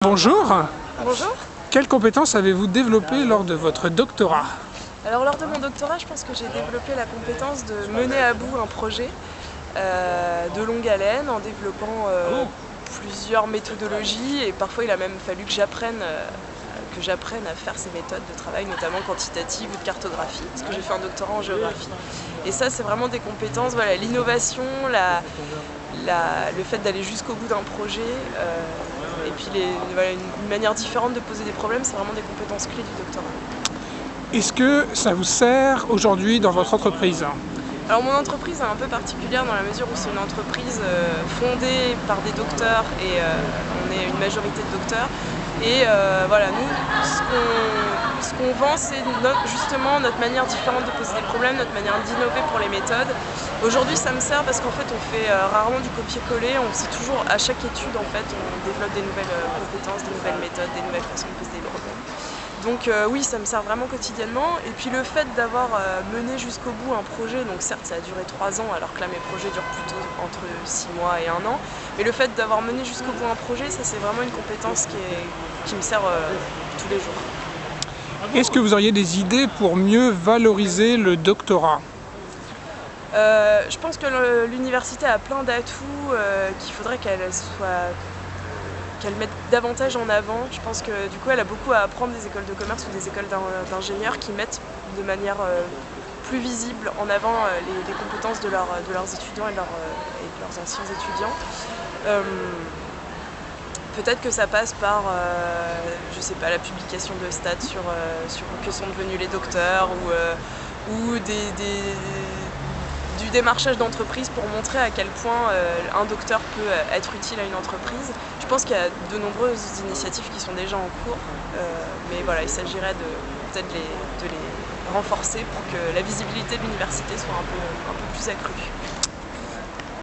Bonjour. Bonjour. Quelles compétences avez-vous développées lors de votre doctorat? Alors lors de mon doctorat, je pense que j'ai développé la compétence de mener à bout un projet de longue haleine en développant plusieurs méthodologies, et parfois il a même fallu que j'apprenne à faire ces méthodes de travail, notamment quantitatives ou de cartographie, parce que j'ai fait un doctorat en géographie. Et ça, c'est vraiment des compétences, voilà, l'innovation, le fait d'aller jusqu'au bout d'un projet, et puis voilà, une manière différente de poser des problèmes, c'est vraiment des compétences clés du doctorat. Est-ce que ça vous sert aujourd'hui dans votre entreprise? Alors mon entreprise est un peu particulière dans la mesure où c'est une entreprise fondée par des docteurs, et on est une majorité de docteurs. Et voilà, nous, ce qu'on vend, c'est justement notre manière différente de poser des problèmes, notre manière d'innover pour les méthodes. Aujourd'hui, ça me sert parce qu'en fait, on fait rarement du copier-coller. On sait toujours, à chaque étude, en fait, on développe des nouvelles compétences, des nouvelles méthodes, des nouvelles façons de poser des problèmes. Donc oui, ça me sert vraiment quotidiennement. Et puis le fait d'avoir mené jusqu'au bout un projet, donc certes ça a duré 3 ans, alors que là mes projets durent plutôt entre 6 mois et 1 an, mais le fait d'avoir mené jusqu'au bout un projet, ça c'est vraiment une compétence qui me sert tous les jours. Est-ce que vous auriez des idées pour mieux valoriser le doctorat? Je pense que l'université a plein d'atouts qu'il faudrait qu'elle mette davantage en avant. Je pense que du coup elle a beaucoup à apprendre des écoles de commerce ou des écoles d'ingénieurs qui mettent de manière plus visible en avant les compétences de leurs étudiants et de leurs anciens étudiants. Peut-être que ça passe par, je sais pas, la publication de stats sur que sont devenus les docteurs, ou du démarchage d'entreprise pour montrer à quel point un docteur peut être utile à une entreprise. Je pense qu'il y a de nombreuses initiatives qui sont déjà en cours, mais voilà, il s'agirait peut-être de les renforcer pour que la visibilité de l'université soit un peu plus accrue.